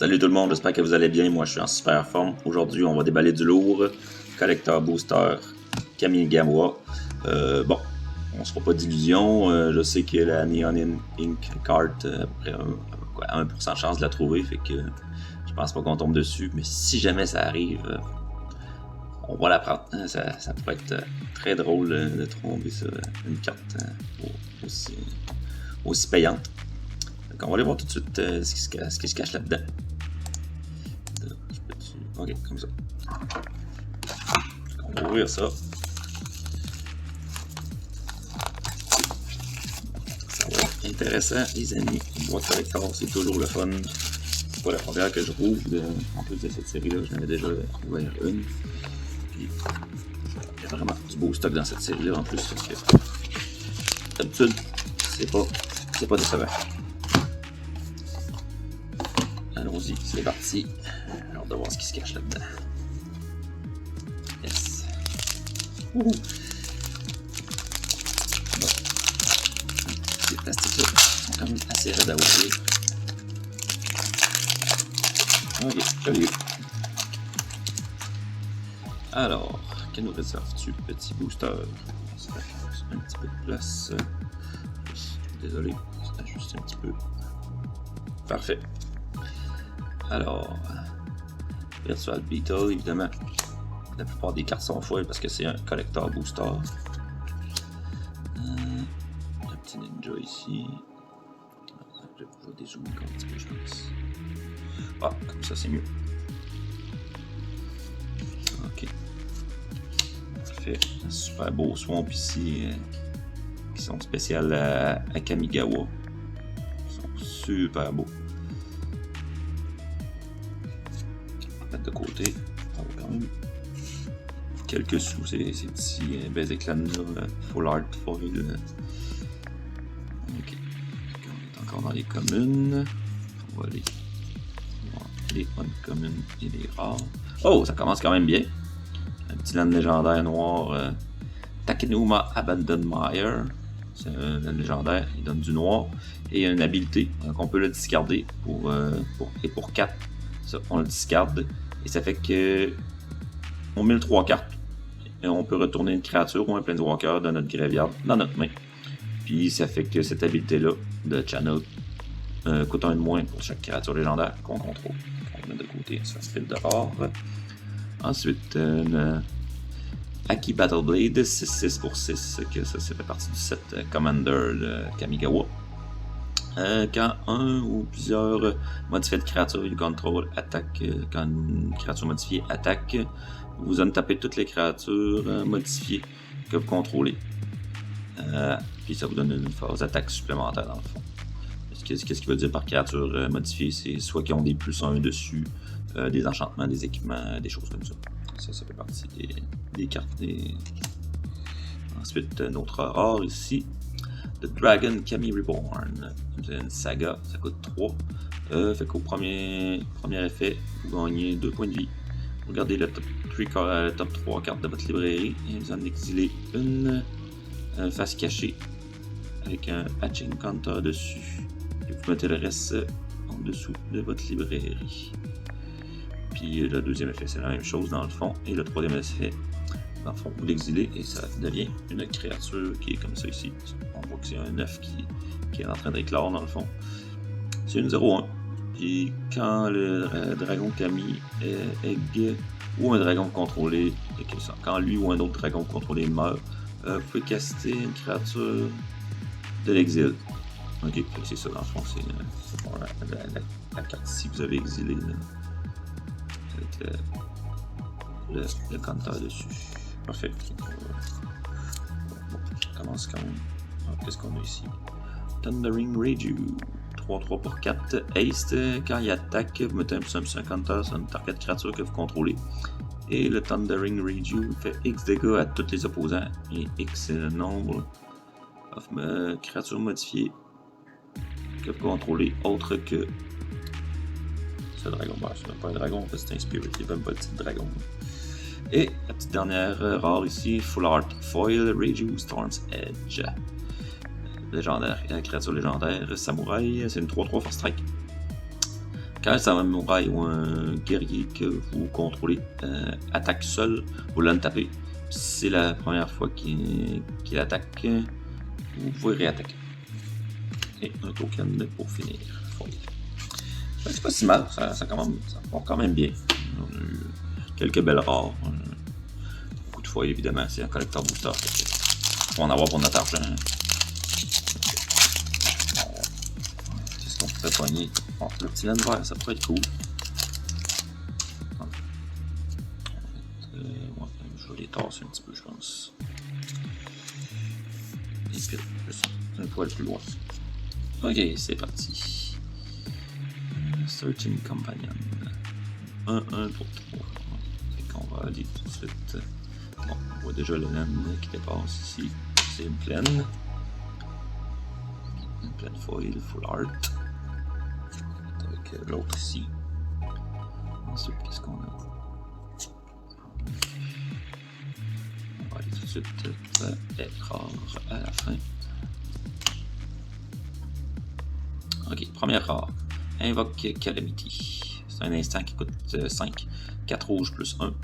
Salut tout le monde, j'espère que vous allez bien. Moi, je suis en super forme. Aujourd'hui, on va déballer du lourd. Collector Booster Kamigawa. Bon, on se fera pas d'illusion. Je sais que la Neon Ink card a à peu près 1% de chance de la trouver. Fait que je pense pas qu'on tombe dessus. Mais si jamais ça arrive, on va la prendre. Ça pourrait être très drôle de trouver ça, une carte aussi payante. Donc, on va aller voir tout de suite ce qui se cache là-dedans. Ok, comme ça. On va ouvrir ça. Ça va être intéressant, les amis. Une boîte collector, c'est toujours le fun. C'est pas la première que je rouvre. En plus de cette série-là, j'en avais déjà ouvert une. Puis, il y a vraiment du beau stock dans cette série-là en plus. D'habitude, c'est pas décevant. Allons-y, c'est parti. J'ai hâte de voir ce qui se cache là-dedans. Yes. Wouhou. Bon. Ces plastiques-là sont quand même assez raides à ouvrir. Ok, joli. Alors, que nous réserves-tu, petit booster? On se fait un petit peu de place. Désolé, c'est juste un petit peu. Parfait. Alors, Virtual Beetle, évidemment, la plupart des cartes sont foil parce que c'est un collector booster. Un petit ninja ici. Je vais dézoomer un petit peu, je pense. Ah, comme ça c'est mieux. Ok. Parfait. Un super beau swamp ici, qui sont spéciales à Kamigawa. Ils sont super beaux. Mettre de côté, on va quand même quelques sous ces petits belles éclats là, full art foil. Ok, on est encore dans les communes. On va aller voir les uncommunes et les rares. Oh, ça commence quand même bien. Un petit land légendaire noir, Takenuma Abandonmire. C'est un land légendaire, il donne du noir et une habilité, donc on peut le discarder pour 4. Ça, on le discarde et ça fait que on met le 3 cartes et on peut retourner une créature ou un planeswalker de notre graveyard dans notre main. Puis ça fait que cette habilité-là de channel coûte un de moins pour chaque créature légendaire qu'on contrôle. On met de côté sur un fil de rare. Ensuite, une Aki Battleblade 6/6 pour 6, que ça fait partie du set Commander de Kamigawa. Quand un ou plusieurs modifiés de créatures you control attaque, quand une créature modifiée attaque, vous untapez toutes les créatures modifiées que vous contrôlez. Puis ça vous donne une phase d'attaque supplémentaire dans le fond. Qu'est-ce qu'il veut dire par créature modifiée? C'est soit qui ont des +1 dessus, des enchantements, des équipements, des choses comme ça. Ça fait partie des cartes. Ensuite, notre rare ici. The Dragon Kami Reborn. C'est une saga, ça coûte 3. Fait qu'au premier effet, vous gagnez 2 points de vie. Vous regardez le top 3 cartes de votre librairie et vous en exilez une face cachée avec un patching counter dessus. Et vous mettez le reste en dessous de votre librairie. Puis le deuxième effet, c'est la même chose dans le fond. Et le troisième effet, dans le fond, vous l'exilez et ça devient une créature qui est comme ça ici. On voit que c'est un œuf qui est en train d'éclore dans le fond. C'est une 0-1. Puis quand le dragon Kami egg ou un dragon contrôlé, quand lui ou un autre dragon contrôlé meurt, vous pouvez caster une créature de l'exil. Ok, c'est ça dans le fond, c'est la carte ici que vous avez exilée avec le counter dessus. Parfait. On commence quand même. Qu'est-ce qu'on a ici? Thundering Rage. 3-3 pour 4. Haste, quand il attaque, vous mettez un +1 counter sur une target créature que vous contrôlez. Et le Thundering Rage fait X dégâts à tous les opposants et X nombre de créatures modifiées que vous contrôlez, autre que ce dragon. Bah, c'est même pas un dragon, en fait, c'est un spirit, c'est même pas le petit dragon. Et la petite dernière rare ici, Full Art Foil, Reiju Storm's Edge. Légendaire, créature légendaire, Samouraï, c'est une 3-3 Force Strike. Quand un samouraï ou un guerrier que vous contrôlez attaque seul, vous l'en tapez. Si c'est la première fois qu'il attaque, vous pouvez réattaquer. Et un token pour finir. C'est pas si mal, ça part quand même bien. On a eu quelques belles rares. Beaucoup de fois, évidemment, c'est un collector booster. Il faut en avoir pour notre argent. C'est ce qu'on pourrait pogner. Bon, le petit laine vert, ça pourrait être cool. Je vais les tasser un petit peu, je pense. Et puis, un poil plus loin. Ok, c'est parti. Searching Companion. 1 pour 3. Fait qu'on va aller tout de suite. Bon, on voit déjà le laine qui dépasse ici. C'est une plaine. Une plaine foil, full art. Avec l'autre ici. Ensuite, qu'est-ce qu'on a? On va aller tout de suite rare à la fin. Ok, première rare. Invoque Calamity. C'est un instant qui coûte 5. 4 rouges plus 1.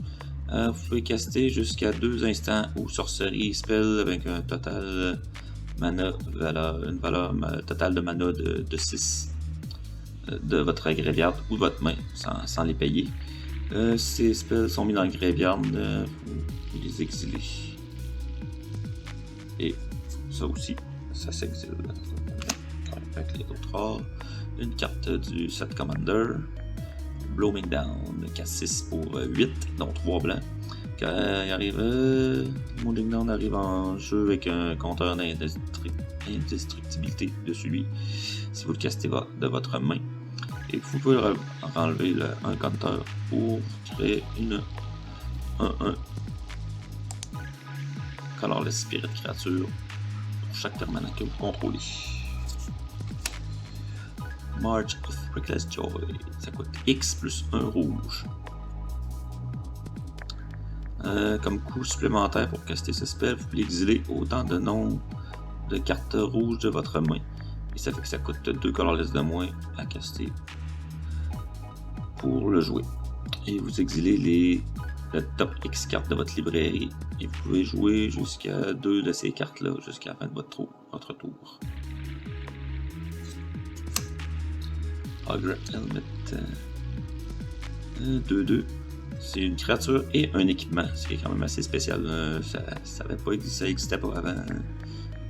Vous pouvez caster jusqu'à 2 instants ou sorcerie spell avec un total mana une valeur totale de mana de 6 de votre graveyard ou de votre main sans les payer. Ces spells sont mis dans le graveyard, vous les exilez. Et ça aussi, ça s'exile. Avec les autres rares. Une carte du set Commander. Blooming Down, casse 6 pour 8, dont 3 blancs. Quand il arrive, Blooming Down arrive en jeu avec un compteur d'indestructibilité dessus lui, si vous le castez de votre main. Et vous pouvez enlever un compteur pour créer une 1-1 Colorless Spirit créature pour chaque permanent que vous contrôlez. March of Reckless Joy, ça coûte X plus 1 rouge. Comme coût supplémentaire pour caster ce spell, vous pouvez exiler autant de nombre de cartes rouges de votre main. Et ça fait que ça coûte 2 colorless de moins à caster pour le jouer. Et vous exilez le top X cartes de votre librairie. Et vous pouvez jouer jusqu'à 2 de ces cartes-là jusqu'à la fin de votre tour. Ogre Helmet 2-2. C'est une créature et un équipement, ce qui est quand même assez spécial. Ça n'existait pas avant.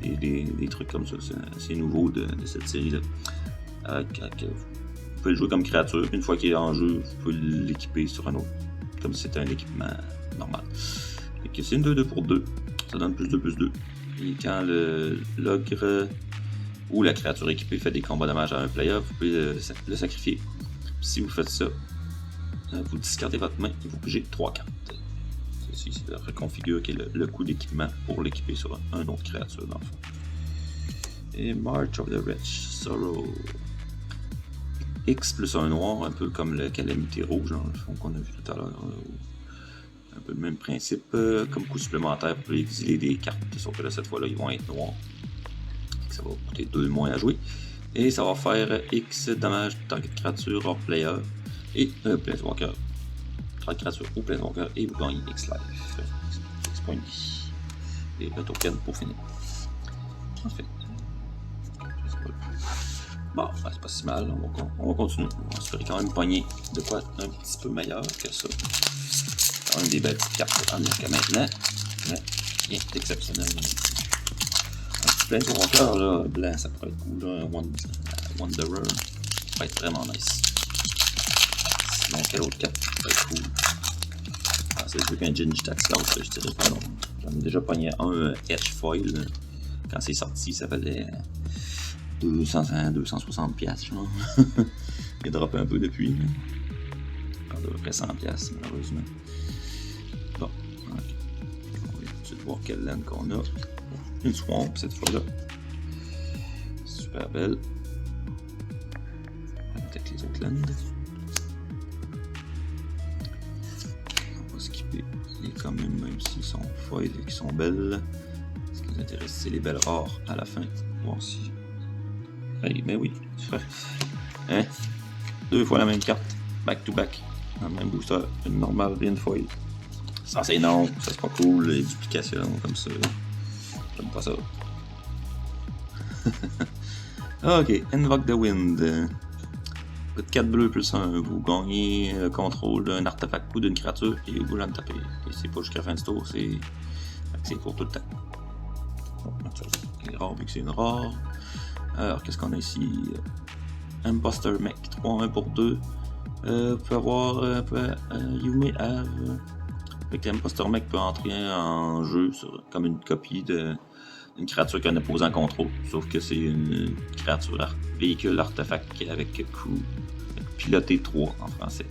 Des trucs comme ça, c'est nouveau de cette série-là. Vous pouvez le jouer comme créature, une fois qu'il est en jeu, vous pouvez l'équiper sur un autre, comme si c'était un équipement normal. C'est une 2-2 pour 2, ça donne plus 2. Et quand l'ogre ou la créature équipée fait des combats dommages à un player, vous pouvez le sacrifier. Si vous faites ça, vous discardez votre main et vous pigez 3 cartes. Ceci, c'est de reconfigurer le coût d'équipement pour l'équiper sur une autre créature dans le fond. Et March of the Wretch Sorrow. X plus 1 noir, un peu comme le Calamité rouge dans le fond qu'on a vu tout à l'heure. Un peu le même principe. Comme coût supplémentaire, vous pouvez exiler des cartes, sauf que là, cette fois-là, ils vont être noirs. Ça va coûter 2 de moins à jouer. Et ça va faire X dommages tant que créature hors player et Planeswalker. Créature ou Planeswalker et vous gagnez X life. X points de vie. Et le token pour finir. Parfait. Bon, c'est pas si mal, on va continuer. On va espérer quand même pogner de quoi un petit peu meilleur que ça. Quand même des belles petites cartes pour prendre jusqu'à maintenant. Mais rien d'exceptionnel. Plein de encore là, blanc, ça pourrait être cool, là, un Wanderer, ça pourrait être vraiment nice. Sinon, quelle autre carte pourrait être cool? C'est le truc qu'un Gingy-Tax Louse, je dirais pas non. J'en ai déjà pogné un Edgefoil, quand c'est sorti, ça valait 260$, genre. Il a droppé un peu depuis, là. À peu près 100$, malheureusement. Bon, ok. On va tout de suite voir quelle laine qu'on a. Une swamp cette fois-là. Super belle. Peut-être les autres lands. On va skipper les quand même s'ils sont foils et qu'ils sont belles. Ce qui nous intéresse, c'est les belles rares à la fin. Voir si. Hey, mais oui, super. Hein? 2 fois la même carte, back to back, dans le même booster, une normale et une foil. Ça c'est non, ça c'est pas cool, les duplications comme ça. J'aime pas ça. Ok, Invoke the Wind. Coûte 4 bleus plus 1, vous gagnez le contrôle d'un artefact ou d'une créature et vous l'en tapez. Et c'est pas jusqu'à la fin du tour, c'est pour tout le temps. Bon, c'est rare vu que c'est une rare. Alors, qu'est-ce qu'on a ici? Imposter Mech, 3-1 pour 2. Vous pouvez avoir Yume Ave. Fait que l'Imposter Mech peut entrer en jeu comme une copie d'une créature qu'un opposant contrôle. Sauf que c'est une créature véhicule artefact avec coup piloté 3 en français.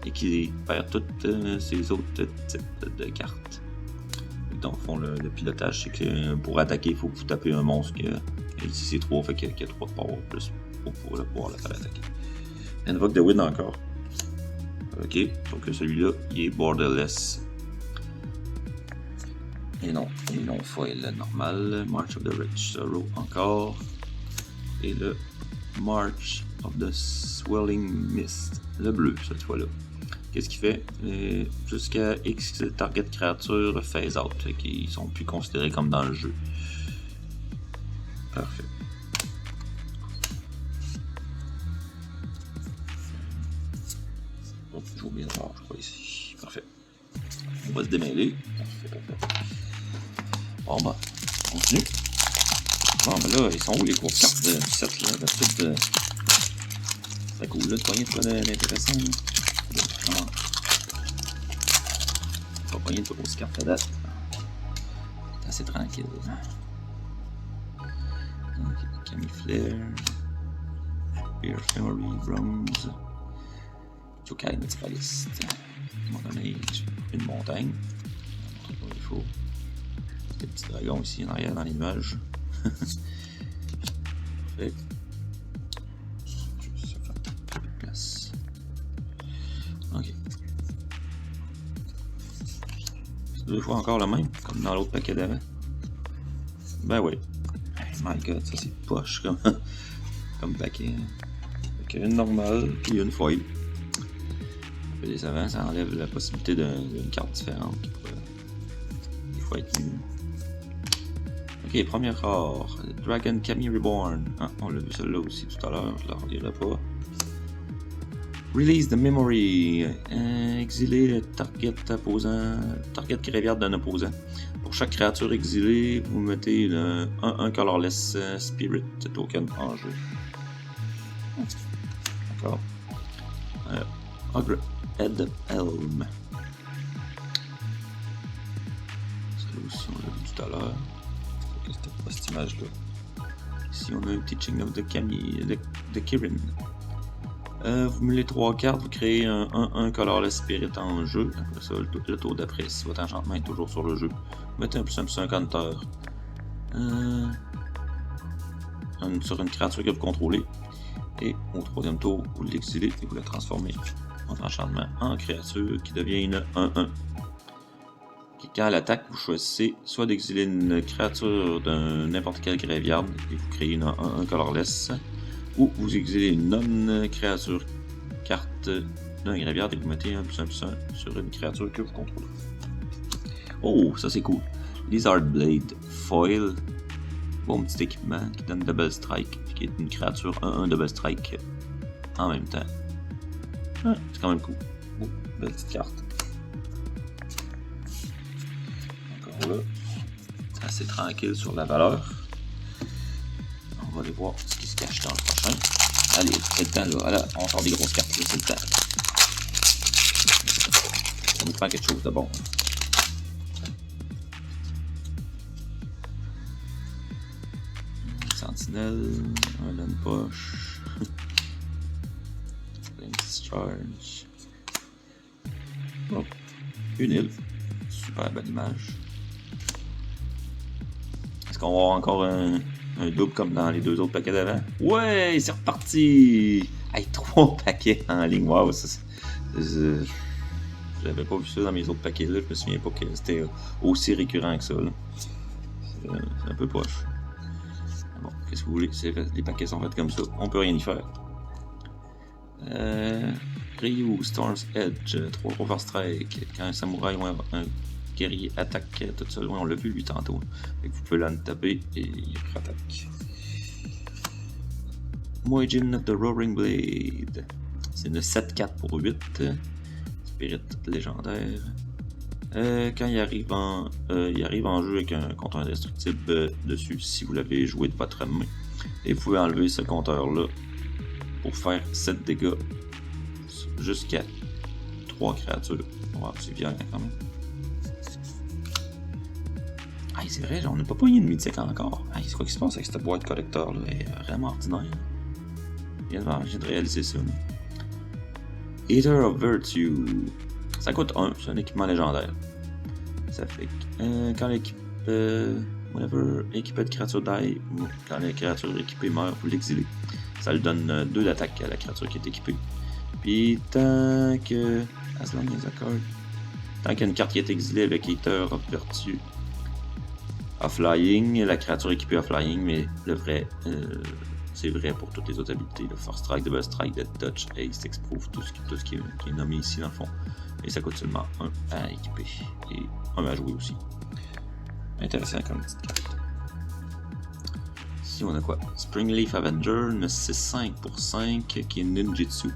Et qui perd toutes ses autres types de cartes. Dans le fond, le pilotage, c'est que pour attaquer, il faut que vous tapez un monstre et si c'est 3, fait qu'il y a 3 de power plus pour pouvoir le faire attaquer. Invoke the Wind encore. Ok, donc celui-là, il est borderless. Et non foil normal. March of the Rich Sorrow encore. Et le March of the Swelling Mist. Le bleu, cette fois-là. Qu'est-ce qu'il fait? Jusqu'à X target créature phase out. Fait qu'ils sont plus considérés comme dans le jeu. Parfait. Oh, j'ai oublié de voir, je crois, ici. Parfait. On va se démêler. Parfait. Bon, bah, on continue. Bon, ben là, ils sont où les courses cartes de 7 là? C'est cool, là, de poigner de quoi d'intéressant. Pas poigner de grosses cartes à date. C'est assez tranquille. Camiflair. Beer Memory, Bronze. Yokai Naturaliste. Modern Age. Une montagne. Il faut. Des petits dragons ici en arrière dans les nuages. Parfait. Juste ça fait un peu de place. Ok. C'est 2 fois encore le même, comme dans l'autre paquet d'avant. Ben oui. Hey, my god, ça c'est poche comme paquet. Fait une normale, puis une foil. Un peu décevant, ça enlève la possibilité d'une carte différente qui pourrait des fois être mieux. Ok, première rare. Dragon Kami Reborn. Ah, on l'a vu celle-là aussi tout à l'heure, je la relirai pas. Release the Memory. Exiler le target graveyard d'un opposant. Pour chaque créature exilée, vous mettez un colorless spirit token en jeu. D'accord. Ogre Head Helm. Celle-là aussi, on l'a vu tout à l'heure. C'était pas cette image-là. Ici, on a un Teaching of the Kirin. Vous mettez 3 cartes, vous créez un colorless spirit en jeu. Après ça, le tour d'après, si votre enchantement est toujours sur le jeu, vous mettez un plus un counter sur une créature que vous contrôlez. Et au 3e tour, vous l'exilez et vous la transformez votre enchantement en créature qui devient une 1-1. Quand elle attaque, vous choisissez soit d'exiler une créature d'un n'importe quel graveyard et vous créez un colorless, ou vous exilez une non-créature carte d'un graveyard et vous mettez un plus un sur une créature que vous contrôlez. Oh, ça c'est cool. Lizard Blade Foil. Bon petit équipement qui donne Double Strike, qui est une créature 1-1 Double Strike en même temps. Ah, c'est quand même cool. Oh, belle petite carte. Encore là, assez tranquille sur la valeur. On va aller voir ce qui se cache dans le prochain. Allez, c'est le temps là. Là, on sort des grosses cartes, c'est le temps. On nous prend quelque chose de bon. Sentinelle, un Land Push. Discharge. Oh, une île. Super belle image. Est-ce qu'on va avoir encore un double comme dans les 2 autres paquets d'avant? Ouais, c'est reparti! Hey, 3 paquets en ligne. Wow, j'avais pas vu ça dans mes autres paquets là. Je me souviens pas que c'était aussi récurrent que ça. C'est un peu poche. Bon, qu'est-ce que vous voulez? Les paquets sont faits comme ça. On peut rien y faire. Ryu, Storm's Edge, 3 Overstrike. Quand un samouraï ou un guerrier attaque tout seul, on l'a vu lui tantôt. Fait que vous pouvez l'en taper et il attaque. Muijin of the Roaring Blade. C'est une 7-4 pour 8. Spirit légendaire. Quand il arrive en jeu avec un compteur indestructible dessus, si vous l'avez joué de votre main. Et vous pouvez enlever ce compteur-là pour faire 7 dégâts jusqu'à 3 créatures. Wow, c'est violent quand même. Ah, c'est vrai, on n'a pas pogné de mythique encore. Ah, c'est quoi qui se passe avec cette boîte collector là? Elle est vraiment ordinaire. J'ai de réaliser ça. Eater of Virtue. Ça coûte 1, c'est un équipement légendaire. Ça fait que quand l'équipe. Whenever équipé de créature die, ou quand la créature équipée meurt, vous l'exilez. Ça lui donne 2 d'attaque à la créature qui est équipée. Puis tant que. As long as a card. Tant qu'il y a une carte qui est exilée avec Eater of Virtue. Flying, la créature équipée a Flying, mais le vrai. C'est vrai pour toutes les autres habilités. Le Force Strike, Double Strike, Death Touch, Haste, Exproof, tout ce qui est nommé ici dans le fond. Et ça coûte seulement 1 à équiper. Et 1 à jouer aussi. Intéressant comme petite carte. Ici on a quoi? Springleaf Avenger, une 6-5 pour 5 qui est ninjutsu.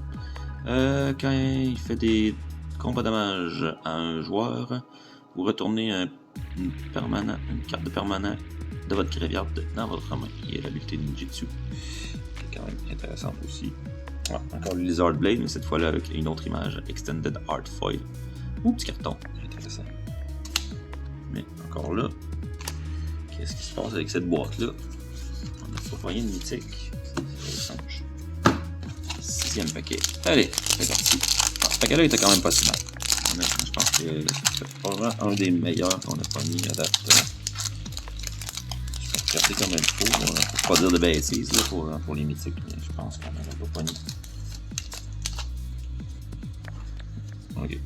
Quand il fait des combats damage à un joueur, vous retournez une carte de permanent de votre graveyard dans votre main. Il y a l'habilité ninjutsu. C'est quand même intéressant aussi. Ah, encore le Lizard Blade, mais cette fois-là avec une autre image. Extended Art Foil. Ouh, petit carton. Intéressant. Mais encore là, qu'est-ce qui se passe avec cette boîte-là? On n'a pas rien de mythique. C'est étrange. 6e paquet. Allez, c'est parti. Ah, ce paquet-là était quand même pas si mal. Honnêtement, je pense que c'est probablement un des meilleurs qu'on a pas mis à date. Je vais regarder comme il faut. Pour pas dire de bêtises là, pour les mythiques, mais je pense qu'on n'en a pas mis. Ok.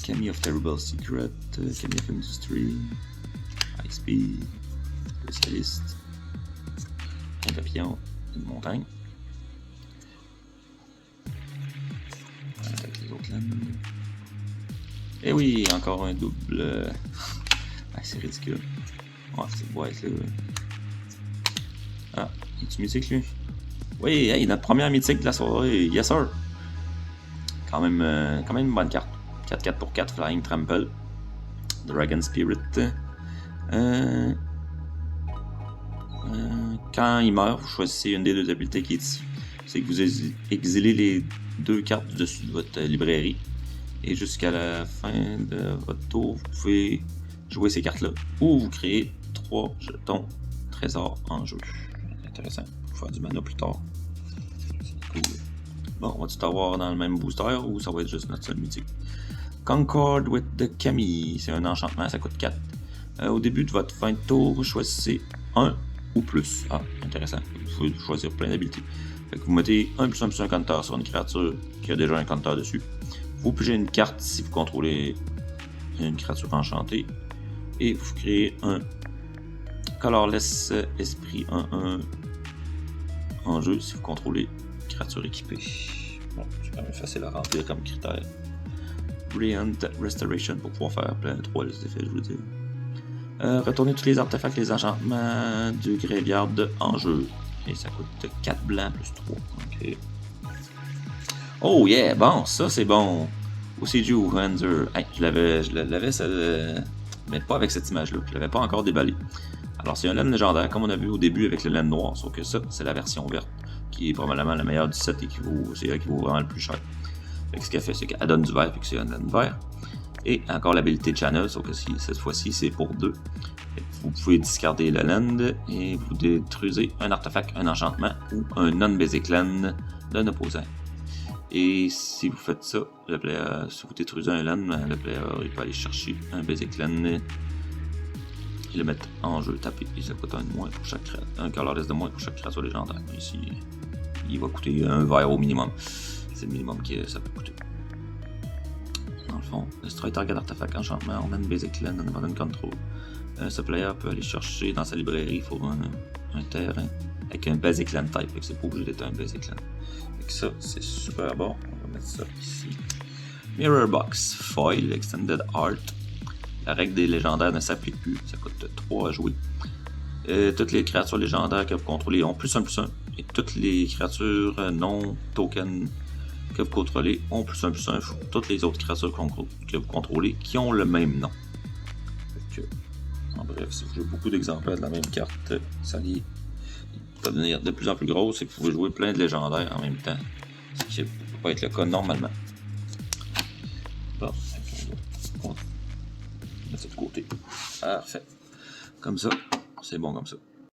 Cameo of Terrible Secret, Cameo of Industry, High Speed, Spécialiste, un papillon, une montagne. Avec les autres lames. Et oui, encore un double. Ah, c'est ridicule. Ouais, cette boîte-là. Ah, est-tu mythique lui? Oui, hey, notre première mythique de la soirée, yes sir! Quand même une bonne carte. 4-4 pour 4, Flying Trample. Dragon Spirit. Quand il meurt, vous choisissez une des 2 habiletés qui est ici. C'est que vous exilez les 2 cartes du dessus de votre librairie. Et jusqu'à la fin de votre tour, vous pouvez jouer ces cartes-là. Ou vous créez 3 jetons trésors en jeu. Intéressant. Pour faire du mana plus tard. C'est cool. Bon, on va tout avoir dans le même booster ou ça va être juste notre seul mythique? Concord with the Kami, c'est un enchantement, ça coûte 4. Au début de votre fin de tour, choisissez 1 ou plus. Ah, intéressant. Vous pouvez choisir plein d'habilités. Fait que vous mettez 1 plus 1 plus 1 compteur sur une créature qui a déjà un compteur dessus. Vous pigez une carte si vous contrôlez une créature enchantée. Et vous créez un Colorless Esprit 1-1 en jeu si vous contrôlez une créature équipée. Bon, c'est quand même facile à remplir comme critère. Brilliant Restoration pour pouvoir faire plein de 3 effets, je veux dire. Retournez tous les artefacts, les enchantements du graveyard en jeu. Et ça coûte 4 blancs plus 3. Ok. Oh yeah, bon, ça c'est bon. OCG Hanser. Hey, je l'avais, mais pas avec cette image-là. Je l'avais pas encore déballé. Alors c'est un laine légendaire, comme on a vu au début avec le laine noir, sauf que ça, c'est la version verte, qui est probablement la meilleure du set et c'est elle qui vaut vraiment le plus cher. Fait que ce qu'elle fait, c'est qu'elle donne du vert, fait que c'est un laine vert. Et encore l'habilité Channel, sauf que cette fois-ci, c'est pour 2. Vous pouvez discarder le land et vous détruisez un artefact, un enchantement ou un non-basic land d'un opposant. Et si vous faites ça, le player, si vous détruisez un land, le player il peut aller chercher un basic land et le mettre en jeu, taper. Et ça coûte un de moins pour chaque créature, un colorless de moins pour chaque créature légendaire. Ici, il va coûter un vert au minimum. C'est le minimum que ça peut coûter. Dans le fond, destroy target artefact, enchantement, on a une basic land, on a une control. Ce player peut aller chercher dans sa librairie, il faut un terrain avec un Basic Land type. C'est pas obligé d'être un Basic Land. Fait que ça, c'est super bon. On va mettre ça ici. Mirror Box, Foil, Extended Art. La règle des légendaires ne s'applique plus. Ça coûte 3 à jouer. Toutes les créatures légendaires que vous contrôlez ont +1/+1. Et toutes les créatures non token que vous contrôlez ont +1/+1. Toutes les autres créatures que vous contrôlez qui ont le même nom. Fait que, en bref, si vous jouez beaucoup d'exemplaires de la même carte, ça va devenir de plus en plus gros et vous pouvez jouer plein de légendaires en même temps. Ce qui ne peut pas être le cas normalement. Bon, on va mettre ça de côté. Parfait. Comme ça, c'est bon comme ça.